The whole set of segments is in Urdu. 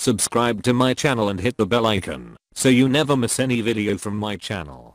Subscribe to my channel and hit the bell icon so you never miss any video from my channel.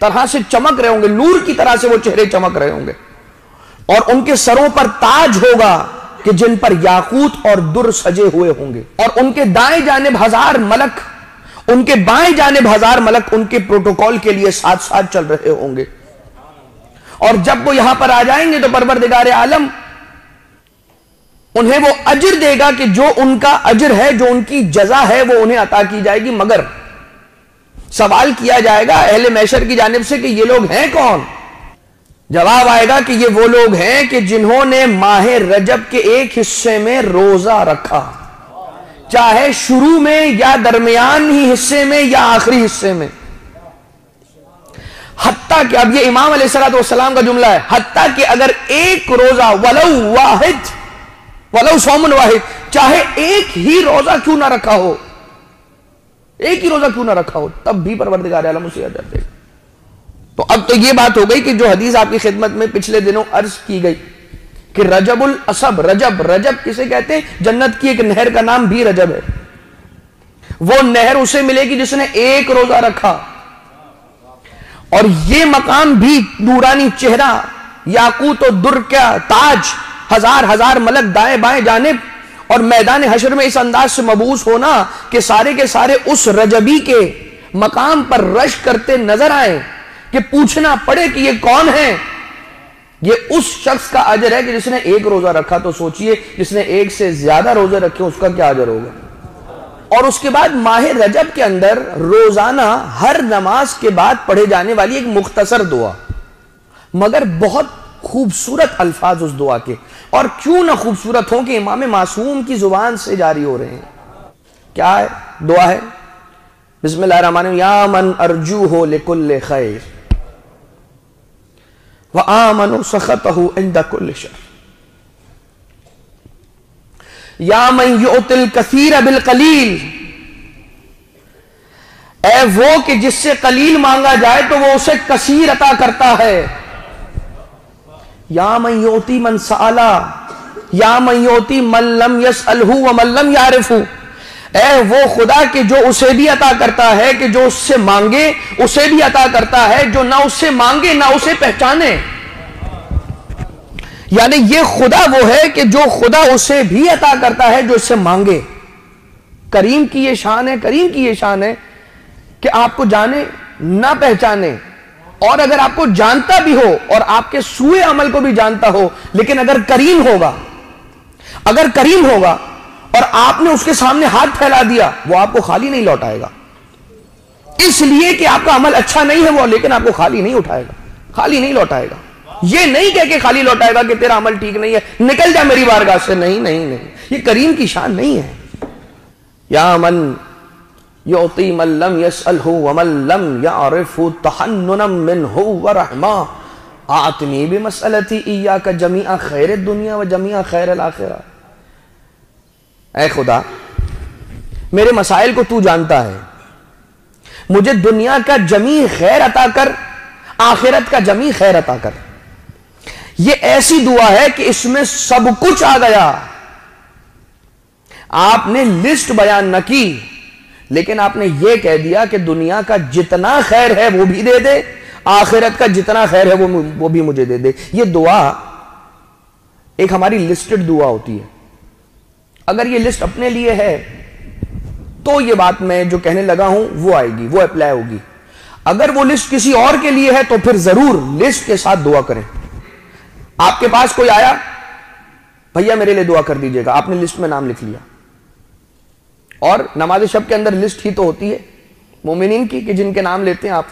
طرح سے چمک رہے ہوں گے، نور کی طرح سے وہ چہرے چمک رہے ہوں گے، اور ان کے سروں پر تاج ہوگا کہ جن پر یاقوت اور در سجے ہوئے ہوں گے، اور ان کے دائیں جانب 1000 ملک، ان کے بائیں جانب 1000 ملک ان کے پروٹوکول کے لیے ساتھ ساتھ چل رہے ہوں گے۔ اور جب وہ یہاں پر آ جائیں گے تو پروردگار عالم انہیں وہ اجر دے گا کہ جو ان کا اجر ہے، جو ان کی جزا ہے، وہ انہیں عطا کی جائے گی۔ مگر سوال کیا جائے گا اہل محشر کی جانب سے کہ یہ لوگ ہیں کون؟ جواب آئے گا کہ یہ وہ لوگ ہیں کہ جنہوں نے ماہ رجب کے ایک حصے میں روزہ رکھا، چاہے شروع میں یا درمیان ہی حصے میں یا آخری حصے میں، حتیٰ کہ اب یہ امام علیہ السلام کا جملہ ہے، حتیٰ کہ اگر ایک روزہ ولو صوم واحد، چاہے ایک ہی روزہ کیوں نہ رکھا ہو، ایک ہی روزہ کیوں نہ رکھا ہو، تب بھی پروردگار عالم اسے اجر دے گا۔ تو اب تو یہ بات ہو گئی کہ جو حدیث آپ کی خدمت میں پچھلے دنوں عرض کی گئی کہ رجب الاسب، رجب کسے کہتے ہیں؟ جنت کی ایک نہر کا نام بھی رجب ہے۔ وہ نہر اسے ملے گی جس نے ایک روزہ رکھا، اور یہ مقام بھی نورانی چہرہ، یاقوت و در کا تاج، 1000 ملک دائیں بائیں جانب، اور میدان حشر میں اس انداز سے مبعوث ہونا کہ سارے کے سارے اس رجبی کے مقام پر رش کرتے نظر آئیں کہ پوچھنا پڑے کہ یہ کون ہے۔ یہ اس شخص کا اجر ہے کہ جس نے ایک روزہ رکھا، تو سوچئے جس نے ایک سے زیادہ روزے رکھے اس کا کیا اجر ہوگا۔ اور اس کے بعد ماہ رجب کے اندر روزانہ ہر نماز کے بعد پڑھے جانے والی ایک مختصر دعا، مگر بہت خوبصورت الفاظ اس دعا کے، اور کیوں نہ خوبصورت ہوں کہ امام معصوم کی زبان سے جاری ہو رہے ہیں۔ کیا ہے دعا؟ ہے بسم اللہ الرحمن الرحیم، یا من ارجوہ لکل خیر وآمن سخطہ عند کل شر، یا من یعطی الکثیر بالقلیل، اے وہ کہ جس سے قلیل مانگا جائے تو وہ اسے کثیر عطا کرتا ہے، یا من یعطی من سألا، یا من یعطی من لم یسألہ ومن لم یعرفہ، اے وہ خدا کہ جو اسے بھی عطا کرتا ہے کہ جو اس سے مانگے اسے بھی عطا کرتا ہے، جو نہ اس سے مانگے نہ اسے پہچانے۔ یعنی یہ خدا وہ ہے کہ جو خدا اسے بھی عطا کرتا ہے جو اس سے مانگے۔ کریم کی یہ شان ہے، کریم کی یہ شان ہے کہ آپ کو جانے نہ پہچانے، اور اگر آپ کو جانتا بھی ہو اور آپ کے سوئے عمل کو بھی جانتا ہو، لیکن اگر کریم ہوگا اور آپ نے اس کے سامنے ہاتھ پھیلا دیا، وہ آپ کو خالی نہیں لوٹائے گا، اس لیے کہ آپ کا عمل اچھا نہیں ہے وہ، لیکن آپ کو خالی نہیں اٹھائے گا، خالی نہیں لوٹائے گا۔ یہ نہیں کہہ کہ خالی لوٹائے گا کہ تیرا عمل ٹھیک نہیں ہے، نکل جا میری بارگاہ سے، نہیں، یہ کریم کی شان نہیں ہے۔ یا من یعطی من لم یسألہ ومن لم یعرفہ تحننا منہ ورحمہ، آتنی بمسئلتی ایاک جمیع خیر الدنیا و جمیع خیر الآخرہ۔ اے خدا، میرے مسائل کو تو جانتا ہے، مجھے دنیا کا جمیع خیر عطا کر، آخرت کا جمیع خیر عطا کر۔ یہ ایسی دعا ہے کہ اس میں سب کچھ آ گیا۔ آپ نے لسٹ بیان نہ کی، لیکن آپ نے یہ کہہ دیا کہ دنیا کا جتنا خیر ہے وہ بھی دے دے، آخرت کا جتنا خیر ہے وہ بھی مجھے دے دے۔ یہ دعا ایک ہماری لسٹڈ دعا ہوتی ہے۔ اگر یہ لسٹ اپنے لیے ہے تو یہ بات میں جو کہنے لگا ہوں وہ آئے گی، وہ اپلائی ہوگی۔ اگر وہ لسٹ کسی اور کے لیے ہے تو پھر ضرور لسٹ کے ساتھ دعا کریں۔ آپ کے پاس کوئی آیا، بھیا میرے لیے دعا کر دیجئے گا، آپ نے لسٹ میں نام لکھ لیا، اور نماز شب کے اندر لسٹ ہی تو ہوتی ہے مومنین کی کہ جن کے نام لیتے ہیں آپ،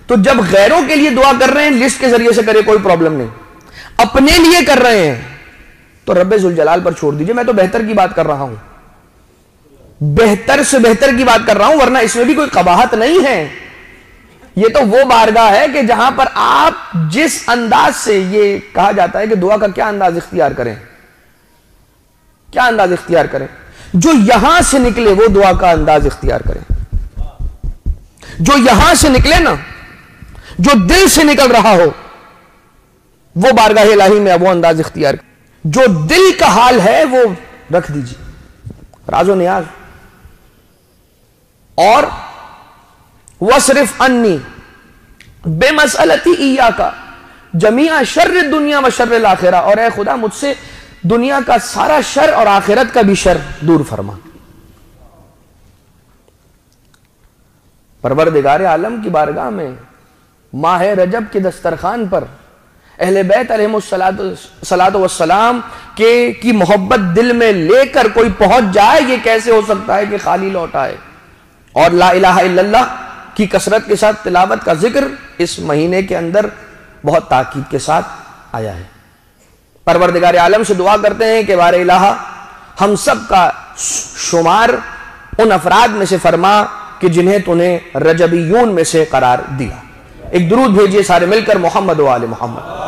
تو جب غیروں کے لیے دعا کر رہے ہیں لسٹ کے ذریعے سے کرے، کوئی پرابلم نہیں۔ اپنے لیے کر رہے ہیں تو رب ذوالجلال پر چھوڑ دیجئے۔ میں تو بہتر کی بات کر رہا ہوں، بہتر سے بہتر کی بات کر رہا ہوں، ورنہ اس میں بھی کوئی قباحت نہیں ہے۔ یہ تو وہ بارگاہ ہے کہ جہاں پر آپ جس انداز سے، یہ کہا جاتا ہے کہ دعا کا کیا انداز اختیار کریں، کیا انداز اختیار کریں، جو یہاں سے نکلے وہ دعا کا انداز اختیار کریں، جو یہاں سے نکلے نا، جو دل سے نکل رہا ہو، وہ بارگاہ الہی میں وہ انداز اختیار کریں۔ جو دل کا حال ہے وہ رکھ دیجیے، راز و نیاز۔ اور وَصْرِفْ عَنِّی بے مسئلتی ایاکا جمیع شر الدنیا و شر الاخرہ، اور اے خدا مجھ سے دنیا کا سارا شر اور آخرت کا بھی شر دور فرما۔ پروردگار عالم کی بارگاہ میں ماہ رجب کے دسترخوان پر اہل بیت علیہم الصلاۃ والسلام کی محبت دل میں لے کر کوئی پہنچ جائے، یہ کیسے ہو سکتا ہے کہ خالی لوٹ آئے؟ اور لا الہ الا اللہ کی کثرت کے ساتھ تلاوت کا ذکر اس مہینے کے اندر بہت تاکید کے ساتھ آیا ہے۔ پروردگار عالم سے دعا کرتے ہیں کہ بار الہ ہم سب کا شمار ان افراد میں سے فرما کہ جنہیں تو نے رجبیون میں سے قرار دیا۔ ایک درود بھیجئے سارے مل کر محمد و آل محمد۔